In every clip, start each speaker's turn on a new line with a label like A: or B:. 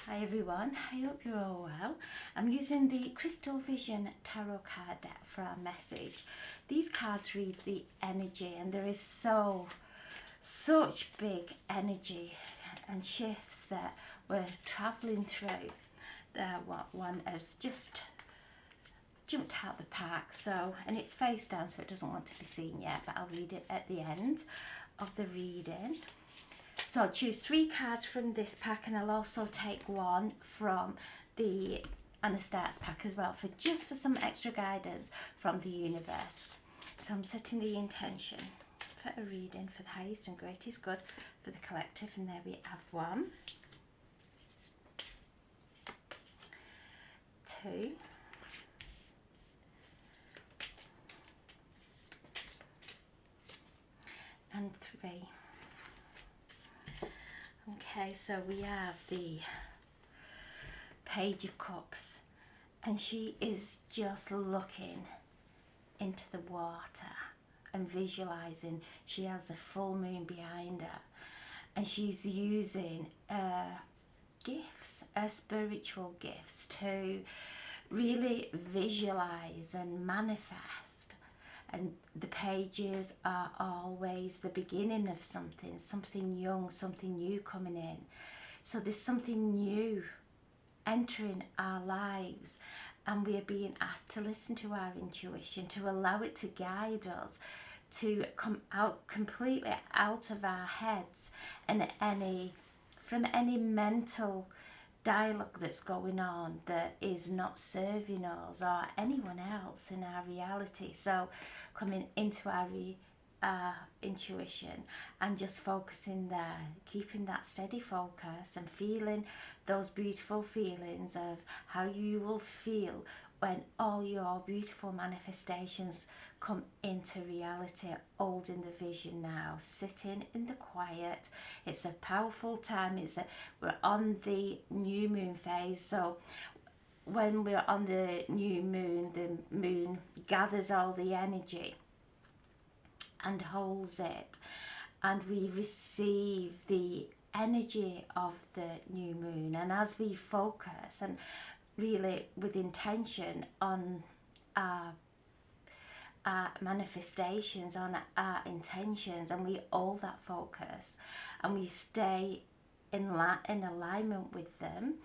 A: Hi everyone, I hope you're all well. I'm using the Crystal Vision Tarot card deck for our message. These cards read the energy, and there is such big energy and shifts that we're travelling through. What one has just jumped out the pack, and it's face down, so it doesn't want to be seen yet, but I'll read it at the end of the reading. So I'll choose 3 cards from this pack, and I'll also take one from the Anastarts pack as well, for some extra guidance from the universe. So I'm setting the intention for a reading for the highest and greatest good for the collective, and there we have 1, 2, and 3. Okay, so we have the Page of Cups, and she is just looking into the water and visualizing. She has the full moon behind her, and she's using her gifts, her spiritual gifts, to really visualize and manifest. And the pages are always the beginning of something young, something new coming in. So there's something new entering our lives, and we are being asked to listen to our intuition, to allow it to guide us, to come out completely out of our heads and from any mental dialogue that's going on that is not serving us or anyone else in our reality. So coming into our intuition and just focusing there, keeping that steady focus and feeling those beautiful feelings of how you will feel when all your beautiful manifestations come into reality. Holding the vision now, sitting in the quiet. It's a powerful time. We're on the new moon phase, so when we're on the new moon, the moon gathers all the energy and holds it, and we receive the energy of the new moon. And as we focus and really with intention on our manifestations, on our intentions, and we hold that focus and we stay in alignment with them,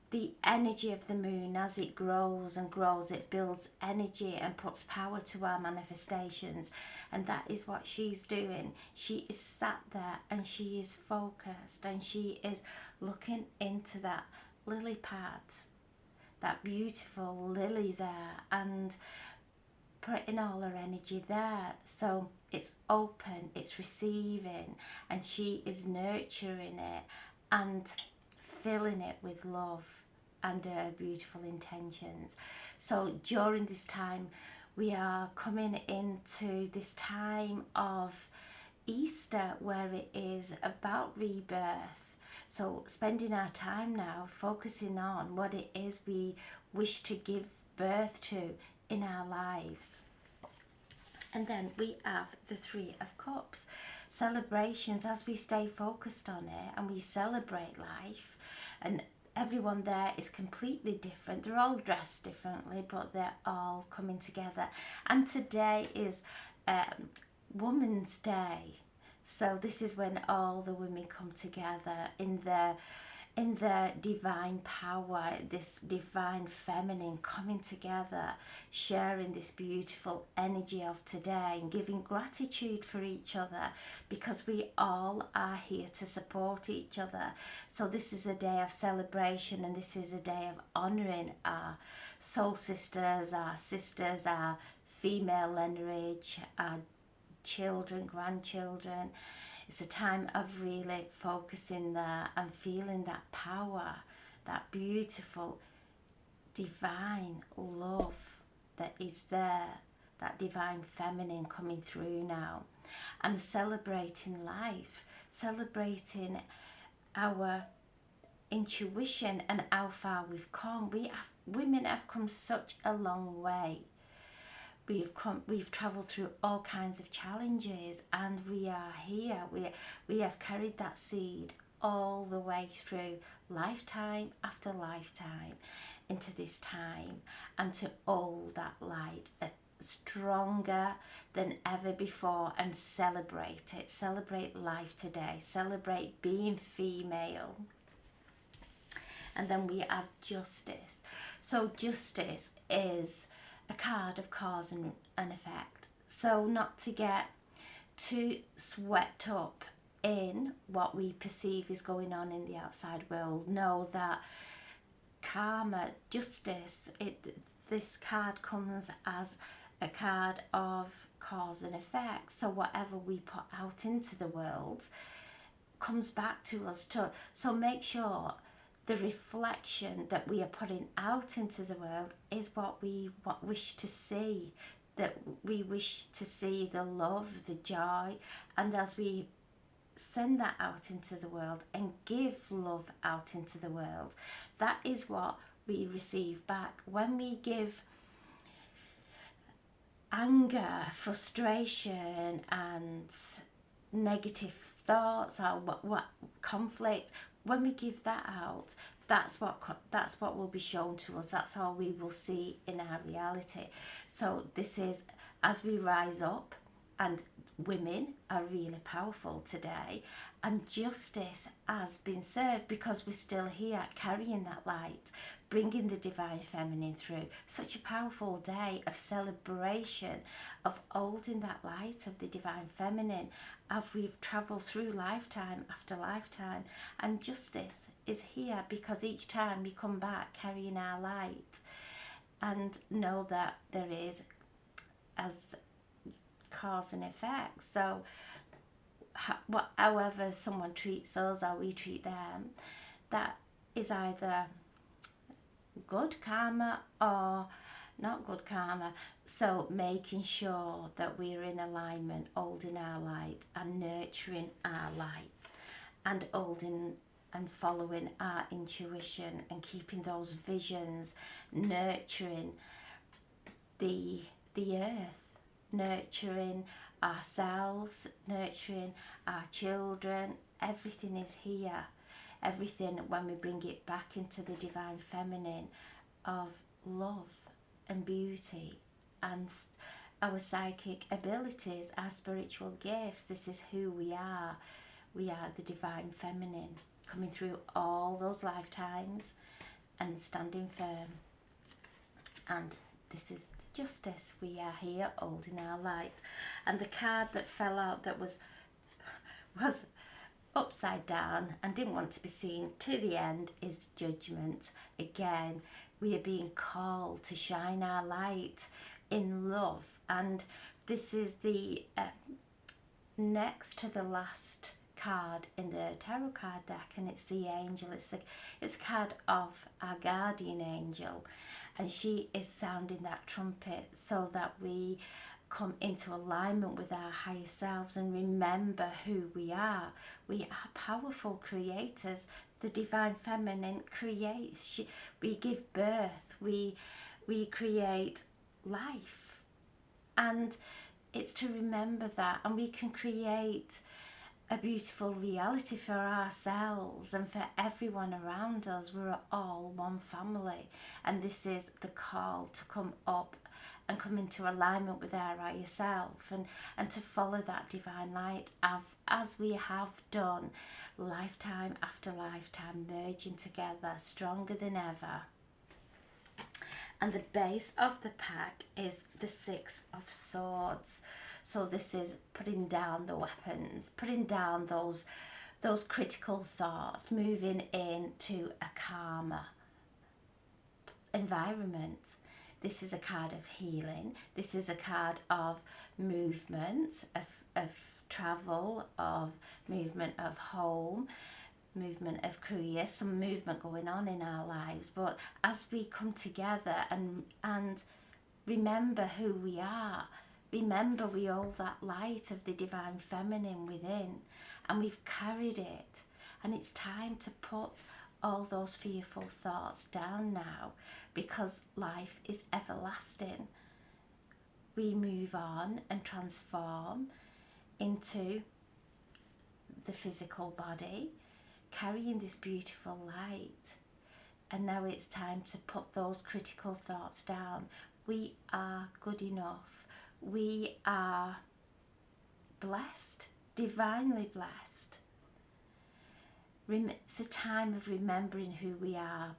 A: the energy of the moon, as it grows and grows, it builds energy and puts power to our manifestations. And that is what she's doing. She is sat there and she is focused, and she is looking into that lily pad, that beautiful lily there, and putting all her energy there. So it's open, it's receiving, and she is nurturing it and filling it with love and her beautiful intentions. So during this time, we are coming into this time of Easter, where it is about rebirth. So spending our time now focusing on what it is we wish to give birth to in our lives. And then we have the 3 of Cups, celebrations, as we stay focused on it and we celebrate life. And everyone there is completely different. They're all dressed differently, but they're all coming together. And today is Women's Day. So this is when all the women come together in their divine power, this divine feminine coming together, sharing this beautiful energy of today and giving gratitude for each other, because we all are here to support each other. So this is a day of celebration, and this is a day of honouring our soul sisters, our female lineage, our children, grandchildren. It's a time of really focusing there and feeling that power, that beautiful divine love that is there, that divine feminine coming through now, and celebrating life, celebrating our intuition and how far we've come. Women have come such a long way. We've travelled through all kinds of challenges, and we are here. We have carried that seed all the way through lifetime after lifetime into this time, and to hold that light stronger than ever before, and celebrate it. Celebrate life today. Celebrate being female. And then we have justice. So justice is a card of cause and effect. So not to get too swept up in what we perceive is going on in the outside world. Know that karma, justice, this card comes as a card of cause and effect. So whatever we put out into the world comes back to us. So make sure the reflection that we are putting out into the world is what we wish to see. That we wish to see the love, the joy, and as we send that out into the world and give love out into the world, that is what we receive back. When we give anger, frustration, and negative thoughts, or what conflict, when we give that out, that's what will be shown to us. That's all we will see in our reality. So this is, as we rise up, and women are really powerful today, and justice has been served because we're still here carrying that light, bringing the divine feminine through. Such a powerful day of celebration, of holding that light of the divine feminine as we've travelled through lifetime after lifetime. And justice is here because each time we come back carrying our light, and know that there is as cause and effect. So however someone treats us or we treat them, that is either good karma or not good karma. So making sure that we're in alignment, holding our light and nurturing our light, and holding and following our intuition, and keeping those visions, nurturing the earth, nurturing ourselves, nurturing our children. Everything is here. Everything, when we bring it back into the divine feminine of love and beauty and our psychic abilities, our spiritual gifts. This is who we are. We are the divine feminine, coming through all those lifetimes and standing firm. And this is justice. We are here holding our light. And the card that fell out, that was upside down and didn't want to be seen to the end, is judgment. Again, we are being called to shine our light in love. And this is the next to the last card in the tarot card deck, and it's the angel. It's a card of our guardian angel, and she is sounding that trumpet so that we come into alignment with our higher selves and remember who we are. We are powerful creators. The divine feminine creates. We give birth. We create life, and it's to remember that, and we can create a beautiful reality for ourselves and for everyone around us. We're all one family, and this is the call to come up and come into alignment with our higher self, and to follow that divine light as we have done lifetime after lifetime, merging together stronger than ever. And the base of the pack is the Six of Swords. So this is putting down the weapons, putting down those critical thoughts, moving into a calmer environment. This is a card of healing. This is a card of movement, of travel, of movement of home, movement of career, some movement going on in our lives. But as we come together and remember who we are, remember we hold that light of the divine feminine within, and we've carried it, and it's time to put all those fearful thoughts down now, because life is everlasting. We move on and transform into the physical body, carrying this beautiful light. And now it's time to put those critical thoughts down. We are good enough. We are blessed, divinely blessed. It's a time of remembering who we are,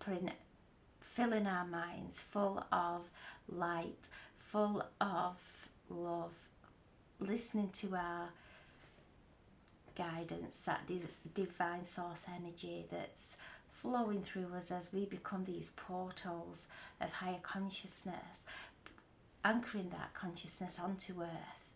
A: filling our minds full of light, full of love, listening to our guidance, that divine source energy that's flowing through us as we become these portals of higher consciousness, anchoring that consciousness onto earth,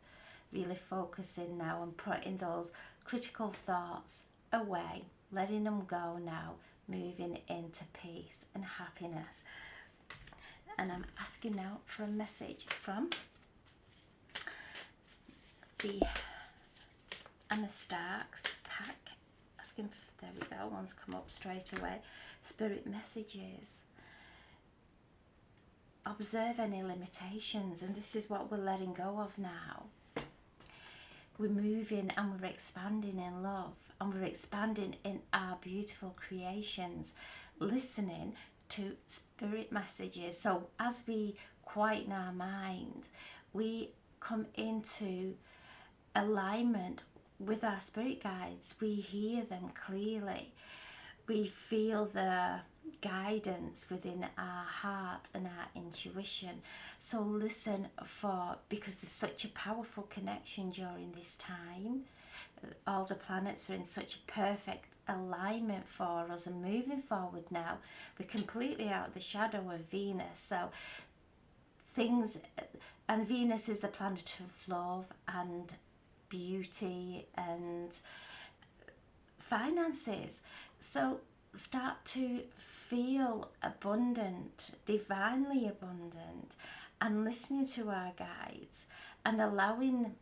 A: really focusing now on putting those critical thoughts away, letting them go now, moving into peace and happiness. And I'm asking now for a message from the Anna Starks pack. Asking for, there we go, one's come up straight away. Spirit messages. Observe any limitations, and this is what we're letting go of now. We're moving and we're expanding in love, and we're expanding in our beautiful creations, listening to spirit messages. So as we quieten our mind, we come into alignment with our spirit guides. We hear them clearly. We feel the guidance within our heart and our intuition. So listen for, because there's such a powerful connection during this time. All the planets are in such a perfect alignment for us and moving forward now. We're completely out of the shadow of Venus. So things, and Venus is the planet of love and beauty and finances. So start to feel abundant, divinely abundant, and listening to our guides and allowing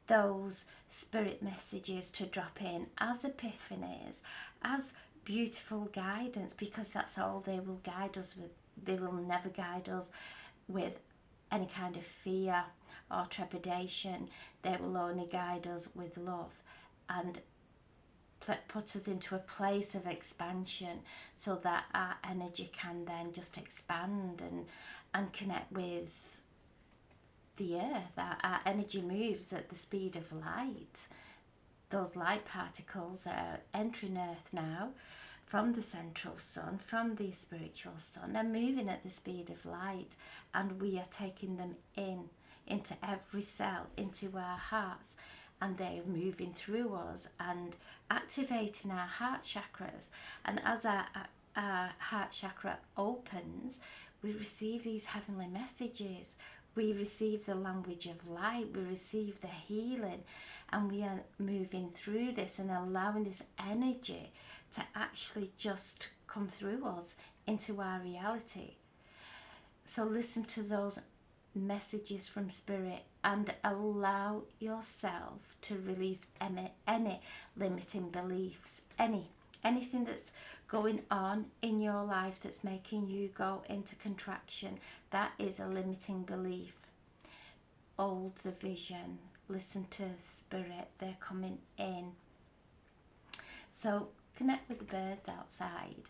A: those spirit messages to drop in as epiphanies, as beautiful guidance, because that's all they will guide us with. They will never guide us with any kind of fear or trepidation. They will only guide us with love and put us into a place of expansion, so that our energy can then just expand and connect with the earth. Our energy moves at the speed of light. Those light particles are entering earth now from the central sun, from the spiritual sun, and moving at the speed of light, and we are taking them into every cell, into our hearts, and they are moving through us and activating our heart chakras. And as our heart chakra opens, we receive these heavenly messages. We receive the language of light. We receive the healing, and we are moving through this and allowing this energy to actually just come through us into our reality. So listen to those messages from spirit and allow yourself to release any limiting beliefs, anything that's going on in your life that's making you go into contraction. That is a limiting belief. Hold the vision, listen to spirit, they're coming in. So connect with the birds outside,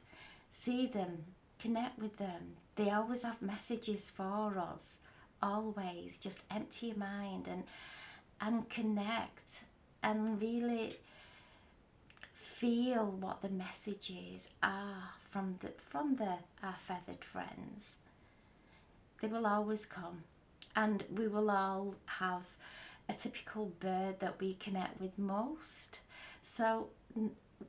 A: see them, connect with them. They always have messages for us. Always just empty your mind and connect and really feel what the messages are from our feathered friends. They will always come, and we will all have a typical bird that we connect with most. So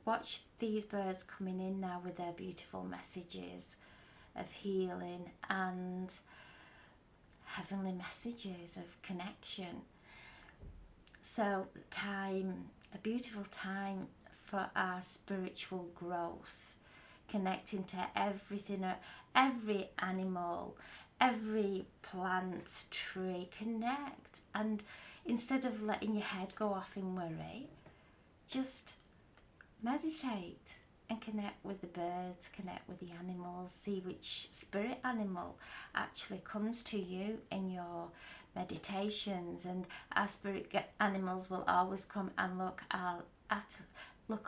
A: watch these birds coming in now with their beautiful messages of healing and heavenly messages of connection. So a beautiful time for our spiritual growth, connecting to everything, every animal, every plant, tree, connect. And instead of letting your head go off in worry, just meditate and connect with the birds, connect with the animals, see which spirit animal actually comes to you in your meditations. And our spirit animals will always come and look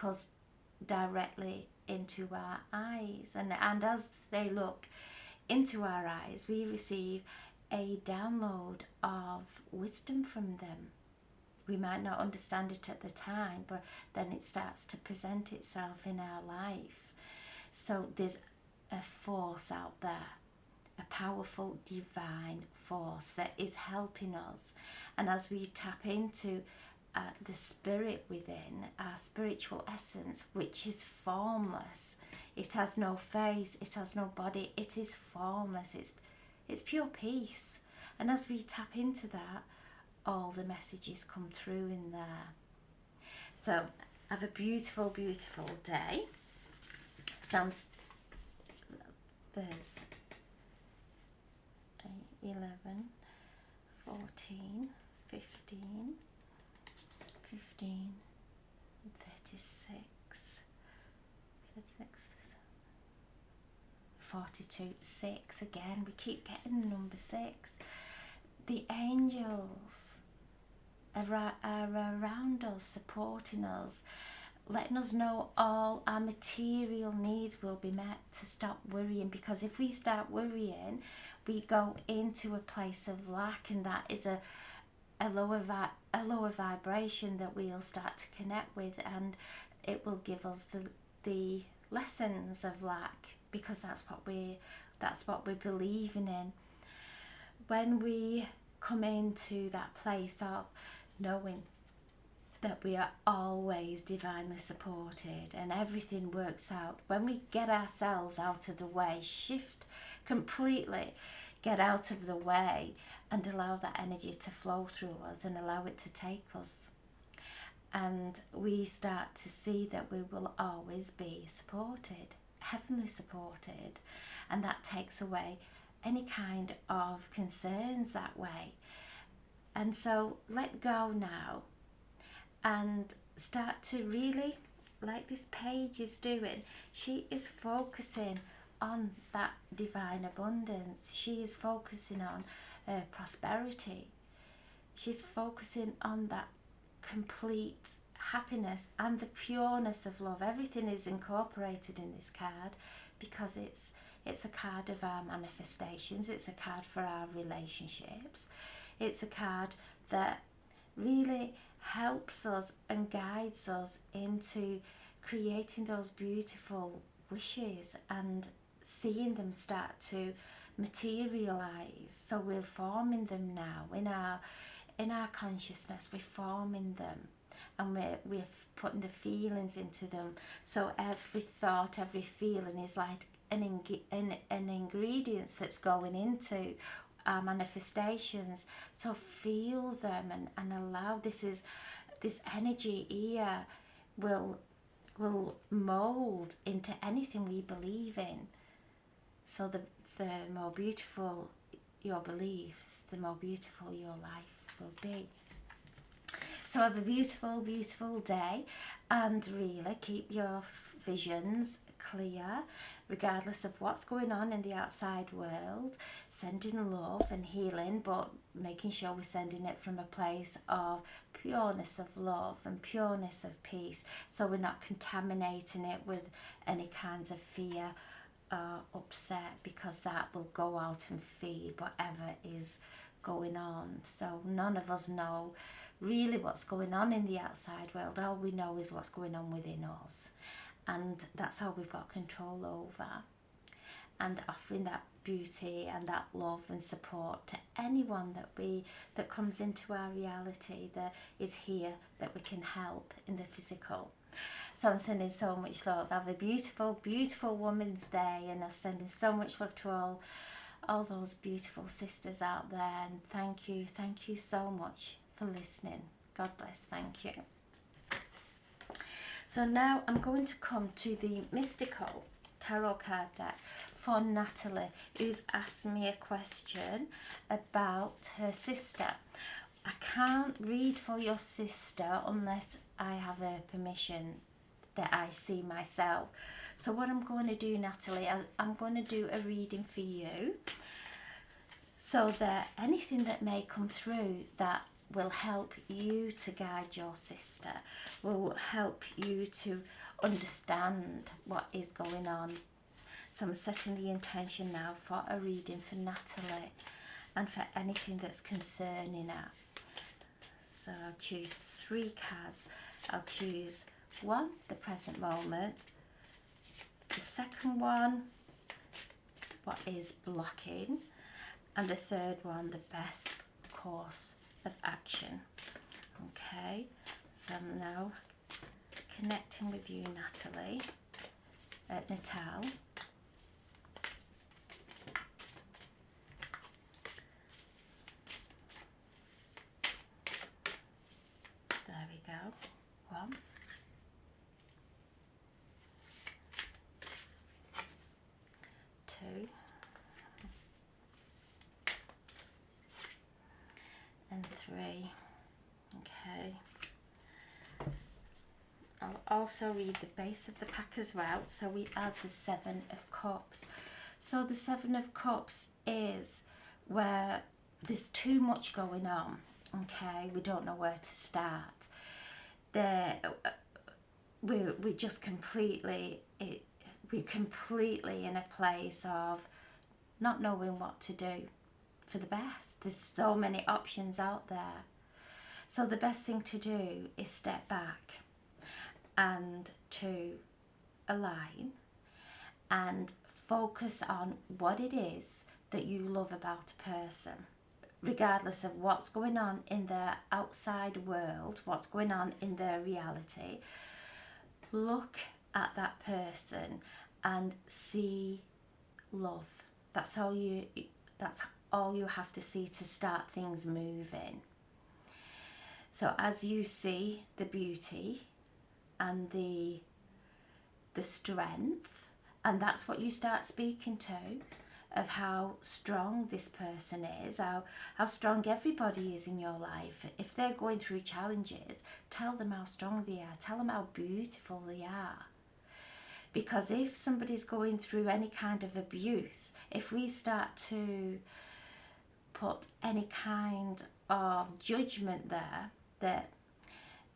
A: us directly into our eyes, and as they look into our eyes, we receive a download of wisdom from them. We might not understand it at the time, but then it starts to present itself in our life. So there's a force out there, a powerful divine force that is helping us. And as we tap into the spirit within, our spiritual essence, which is formless, it has no face, it has no body, it is formless, it's pure peace. And as we tap into that, all the messages come through in there. So have a beautiful, beautiful day. So there's 11, 14, 15, 15, 36, 42, 6 again. We keep getting the number 6. The angels are around us, supporting us, letting us know all our material needs will be met, to stop worrying, because if we start worrying, we go into a place of lack, and that is a lower vibration that we'll start to connect with, and it will give us the lessons of lack, because that's what we're believing in. When we come into that place of knowing that we are always divinely supported and everything works out, when we get ourselves out of the way, shift completely, get out of the way and allow that energy to flow through us and allow it to take us, and we start to see that we will always be supported, heavenly supported, and that takes away any kind of concerns that way. And so let go now and start to really, like this page is doing, she is focusing on that divine abundance. She is focusing on prosperity. She's focusing on that complete happiness and the pureness of love. Everything is incorporated in this card because it's a card of our manifestations. It's a card for our relationships. It's a card that really helps us and guides us into creating those beautiful wishes and seeing them start to materialize. So we're forming them now in our consciousness. We're forming them, and we're putting the feelings into them. So every thought, every feeling is like an ingredient that's going into our manifestations. So feel them and allow this energy here will mold into anything we believe in. So the more beautiful your beliefs, the more beautiful your life will be. So have a beautiful, beautiful day, and really keep your visions clear regardless of what's going on in the outside world, sending love and healing, but making sure we're sending it from a place of pureness of love and pureness of peace, so we're not contaminating it with any kinds of fear or upset, because that will go out and feed whatever is going on. So none of us know really what's going on in the outside world. All we know is what's going on within us, and that's how we've got control over, and offering that beauty and that love and support to anyone that comes into our reality, that is here, that we can help in the physical. So I'm sending so much love. Have a beautiful, beautiful Women's Day, and I'm sending so much love to all those beautiful sisters out there, and thank you so much for listening. God bless. Thank you. So now I'm going to come to the mystical tarot card deck for Natalie, who's asked me a question about her sister. I can't read for your sister unless I have her permission that I see myself. So what I'm going to do, Natalie, I'm going to do a reading for you, so that anything that may come through that will help you to guide your sister, will help you to understand what is going on. So I'm setting the intention now for a reading for Natalie and for anything that's concerning her. So I'll choose 3 cards. I'll choose 1, the present moment. The second one, what is blocking. And the third one, the best course of action. Okay, so I'm now connecting with you, Natalie, Natalie. There we go. 1, 2, and 3. Okay. I'll also read the base of the pack as well. So we have the 7 of Cups. So the 7 of Cups is where there's too much going on. Okay, we don't know where to start. We're just we're completely in a place of not knowing what to do for the best. There's so many options out there. So the best thing to do is step back and to align and focus on what it is that you love about a person, regardless of what's going on in their outside world, what's going on in their reality. Look at that person and see love. That's all you have to see to start things moving. So as you see the beauty and the strength, and that's what you start speaking to, of how strong this person is, how strong everybody is in your life. If they're going through challenges, tell them how strong they are, tell them how beautiful they are. Because if somebody's going through any kind of abuse, if we start to put any kind of judgment there, that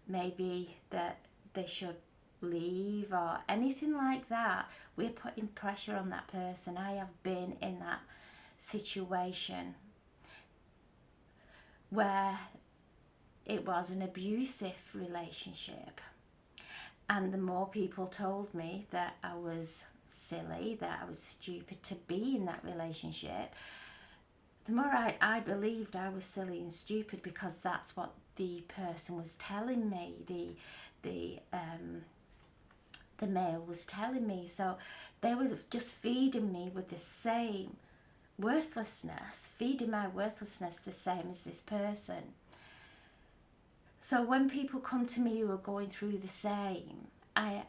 A: maybe that they should leave or anything like that, we're putting pressure on that person. I have been in that situation where it was an abusive relationship, and the more people told me that I was silly, that I was stupid to be in that relationship, the more I believed I was silly and stupid, because that's what the person was telling me, the male was telling me. So they were just feeding me with the same worthlessness, feeding my worthlessness the same as this person. So when people come to me who are going through the same, I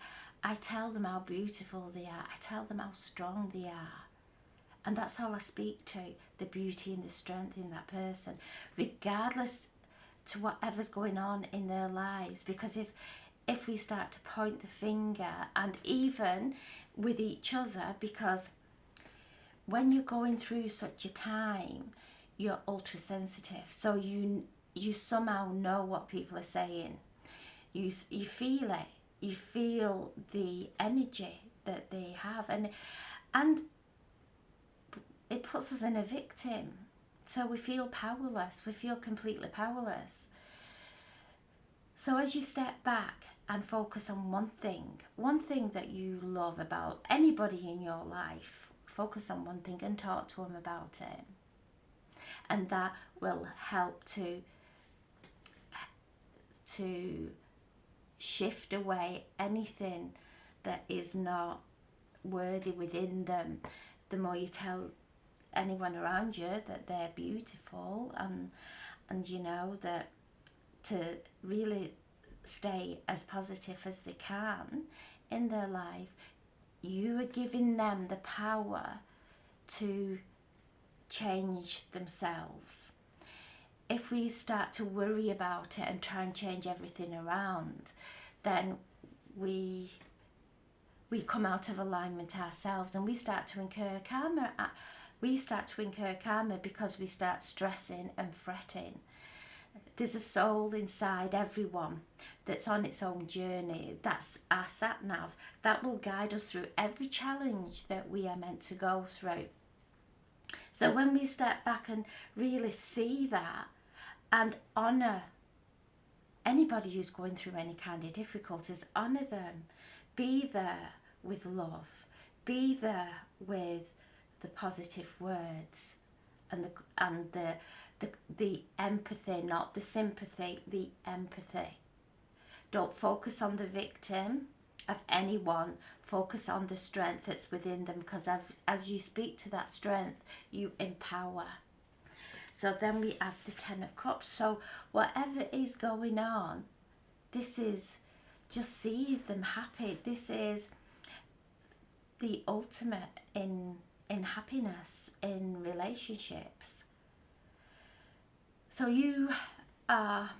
A: tell them how beautiful they are. I tell them how strong they are. And that's all I speak to, the beauty and the strength in that person, regardless to whatever's going on in their lives. Because if we start to point the finger, and even with each other, because when you're going through such a time, you're ultra sensitive. So you somehow know what people are saying. You feel it. You feel the energy that they have, and it puts us in a victim. So we feel powerless. We feel completely powerless. So as you step back and focus on one thing that you love about anybody in your life, focus on one thing and talk to them about it. And that will help to shift away anything that is not worthy within them. The more you tell anyone around you that they're beautiful, and you know that to really stay as positive as they can in their life, you are giving them the power to change themselves. If we start to worry about it and try and change everything around, then we come out of alignment ourselves, and we start to incur karma. We start to incur karma because we start stressing and fretting. There's a soul inside everyone that's on its own journey. That's our sat nav. That will guide us through every challenge that we are meant to go through. So when we step back and really see that and honour anybody who's going through any kind of difficulties, honour them. Be there with love. Be there with the positive words and the empathy, not the sympathy, the empathy. Don't focus on the victim of anyone. Focus on the strength that's within them, because as you speak to that strength, you empower. So then we have the Ten of Cups. So whatever is going on, this is just see them happy. This is the ultimate in happiness, in relationships. So you are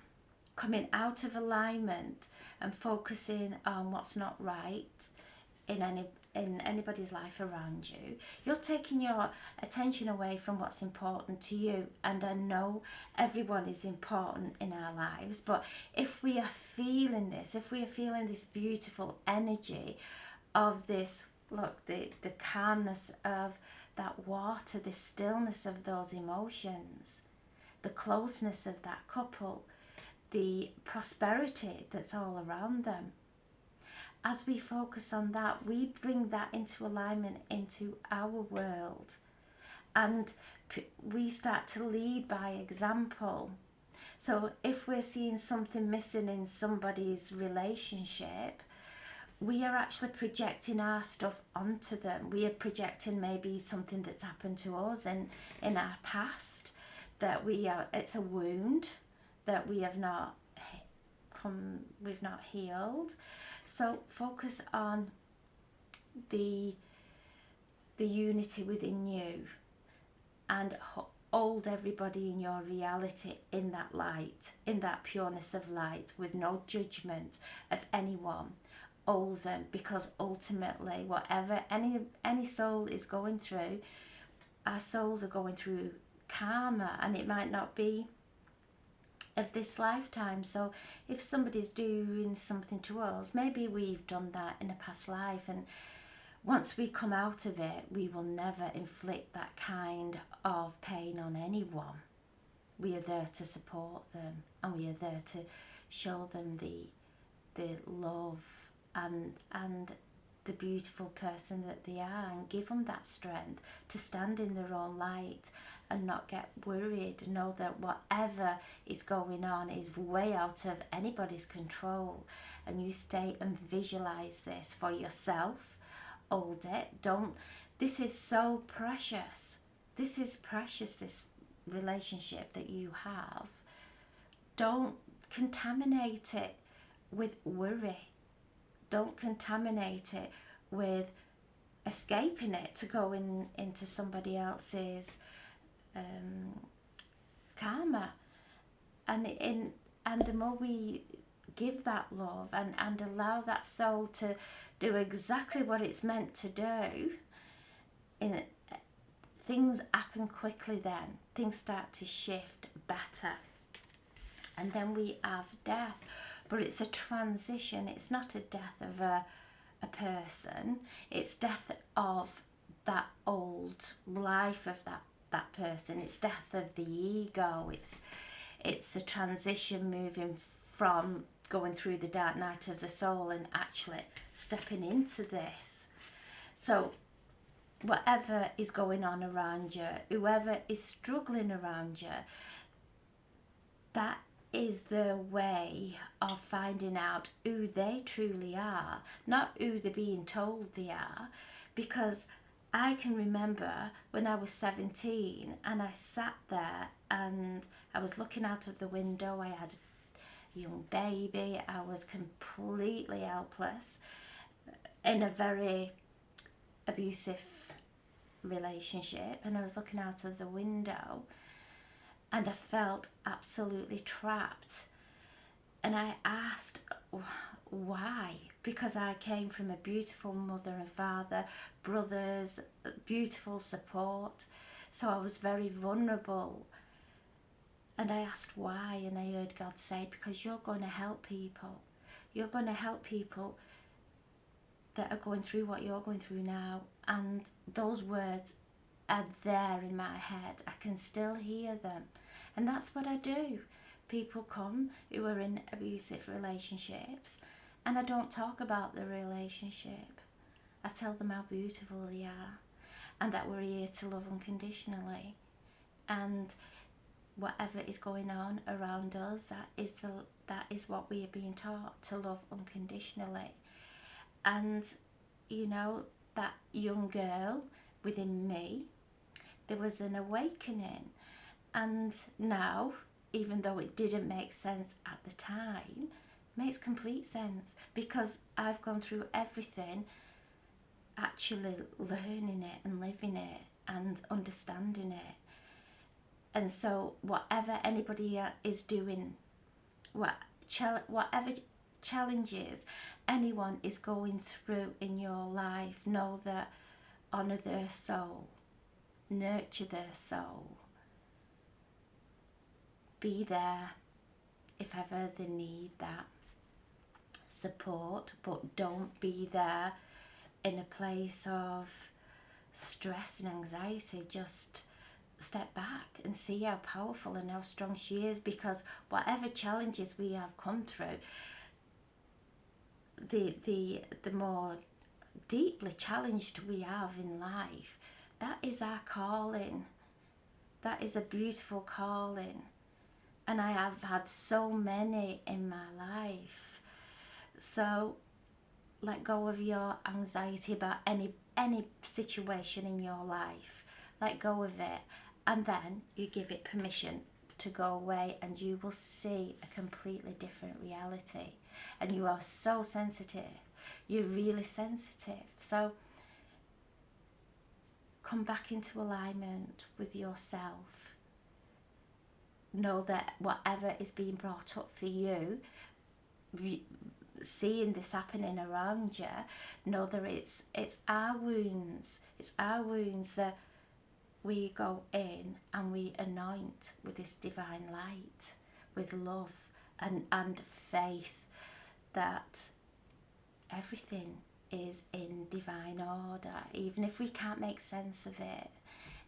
A: coming out of alignment and focusing on what's not right in anybody's life around you. You're taking your attention away from what's important to you. And I know everyone is important in our lives, but if we are feeling this, if we are feeling this beautiful energy of this, look, the calmness of that water, the stillness of those emotions, the closeness of that couple, the prosperity that's all around them. As we focus on that, we bring that into alignment into our world, and we start to lead by example. So if we're seeing something missing in somebody's relationship, we are actually projecting our stuff onto them. We are projecting maybe something that's happened to us in our past, that it's a wound that we've not healed. So focus on the unity within you, and hold everybody in your reality in that light, in that pureness of light, with no judgment of anyone. Hold them, because ultimately whatever any soul is going through, our souls are going through karma, and it might not be of this lifetime. So if somebody's doing something to us, maybe we've done that in a past life, and once we come out of it, we will never inflict that kind of pain on anyone. We are there to support them, and we are there to show them the love and the beautiful person that they are, and give them that strength to stand in their own light and not get worried. Know that whatever is going on is way out of anybody's control, and you stay and visualize this for yourself. Hold it. This is so precious. This is precious, this relationship that you have. Don't contaminate it with worry. Don't contaminate it with escaping it to go into somebody else's karma. And the more we give that love and allow that soul to do exactly what it's meant to do, things happen quickly. Then things start to shift better. And then we have death, but it's a transition. It's not a death of a person. It's death of that old life of that person. It's death of the ego. It's a transition, moving from going through the dark night of the soul and actually stepping into this. So whatever is going on around you, whoever is struggling around you, that is the way of finding out who they truly are, not who they're being told they are. Because I can remember when I was 17 and I sat there and I was looking out of the window. I had a young baby. I was completely helpless in a very abusive relationship, and I was looking out of the window and I felt absolutely trapped. And I asked why, because I came from a beautiful mother and father, brothers, beautiful support. So I was very vulnerable. And I asked why, and I heard God say, because you're going to help people. You're going to help people that are going through what you're going through now. And those words are there in my head. I can still hear them. And that's what I do. People come who are in abusive relationships, and I don't talk about the relationship. I tell them how beautiful they are, and that we're here to love unconditionally. And whatever is going on around us, that is what we are being taught, to love unconditionally. And you know, that young girl within me, there was an awakening. And now, even though it didn't make sense at the time, makes complete sense, because I've gone through everything, actually learning it and living it and understanding it. And so whatever anybody is doing, whatever challenges anyone is going through in your life, know that honour their soul, nurture their soul, be there if ever they need that support, but don't be there in a place of stress and anxiety. Just step back and see how powerful and how strong she is, because whatever challenges we have come through, the more deeply challenged we have in life, that is our calling. That is a beautiful calling. And I have had so many in my life. So let go of your anxiety about any situation in your life. Let go of it, and then you give it permission to go away, and you will see a completely different reality. And you are so sensitive. You're really sensitive. So come back into alignment with yourself. Know that whatever is being brought up for you, seeing this happening around you, know that it's our wounds. It's our wounds that we go in and we anoint with this divine light, with love and faith that everything is in divine order. Even if we can't make sense of it,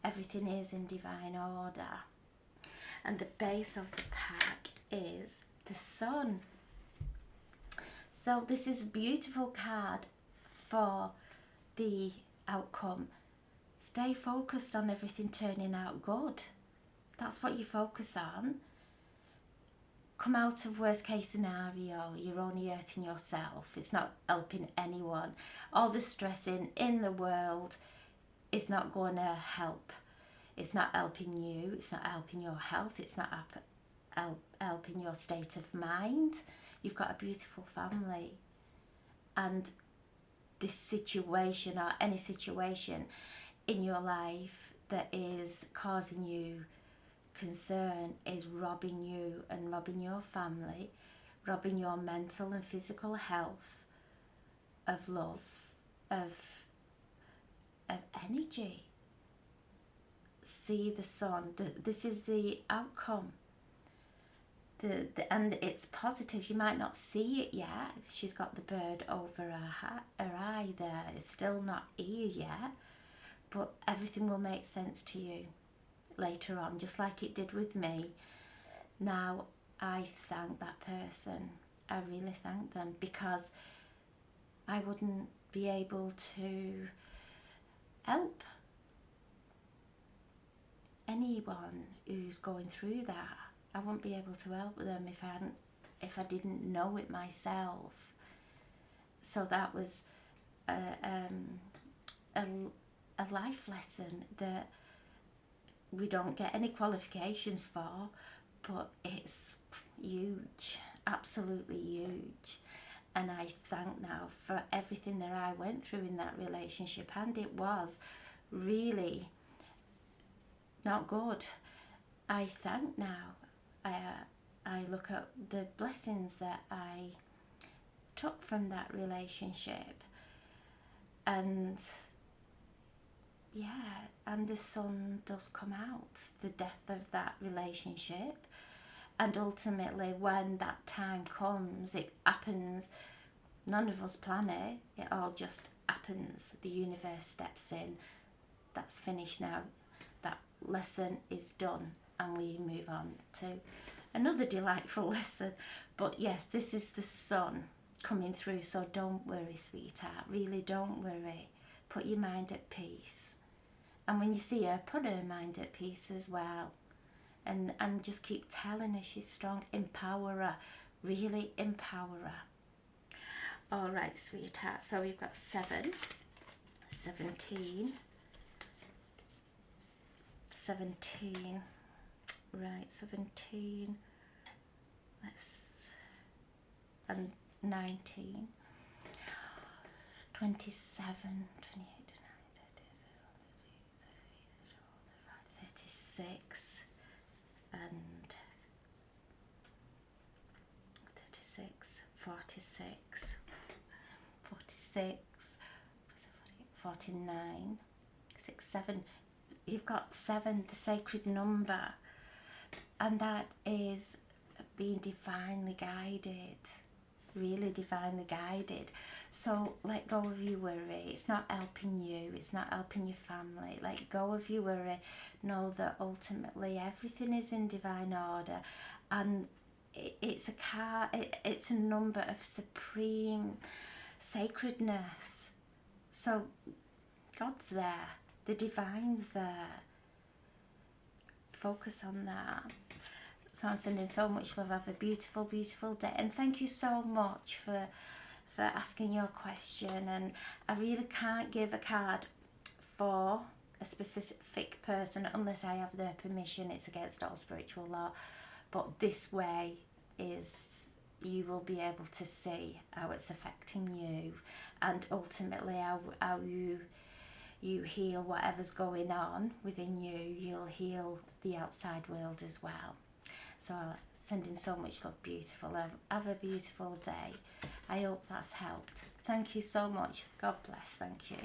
A: everything is in divine order. And the base of the pack is the sun. So this is a beautiful card for the outcome. Stay focused on everything turning out good. That's what you focus on. Come out of worst case scenario. You're only hurting yourself. It's not helping anyone. All the stressing in the world is not going to help. It's not helping you. It's not helping your health. It's not helping your state of mind. You've got a beautiful family. And this situation, or any situation in your life that is causing you concern, is robbing you and robbing your family, robbing your mental and physical health of love, of energy. See the sun. This is the outcome. And it's positive. You might not see it yet. She's got the bird over her eye there. It's still not here yet, but everything will make sense to you later on, just like it did with me. Now, I thank that person. I really thank them, because I wouldn't be able to help anyone who's going through that. I wouldn't be able to help them if I didn't know it myself. So that was a life lesson that we don't get any qualifications for, but it's huge, absolutely huge. And I thank now for everything that I went through in that relationship, and it was really not good. I thank now. I look at the blessings that I took from that relationship, and yeah, and the sun does come out, the death of that relationship. And ultimately, when that time comes, it happens. None of us plan it, it all just happens. The universe steps in. That's finished now. That lesson is done, and we move on to another delightful lesson. But yes, this is the sun coming through, so don't worry, sweetheart. Really, don't worry. Put your mind at peace. And when you see her, put her mind at peace as well. And just keep telling her she's strong. Empower her. Really empower her. All right, sweetheart. So we've got 7, 17, 17. Right, 17. And 19. 27, 28, 36, and 36, 46, 46, 49, 6, 7. You've got 7, the sacred number, and that is being divinely guided, really divinely guided. So let go of your worry. It's not helping you, it's not helping your family. Let go of your worry. Know that ultimately everything is in divine order, and it's a card, it's a number of supreme sacredness. So God's there, the divine's there. Focus on that. So I'm sending so much love. Have a beautiful, beautiful day, and thank you so much for asking your question. And I really can't give a card for a specific person unless I have their permission. It's against all spiritual law, but this way is you will be able to see how it's affecting you, and ultimately how you heal whatever's going on within you. You'll heal the outside world as well. So I'm sending so much love. Beautiful. Have a beautiful day. I hope that's helped. Thank you so much. God bless. Thank you.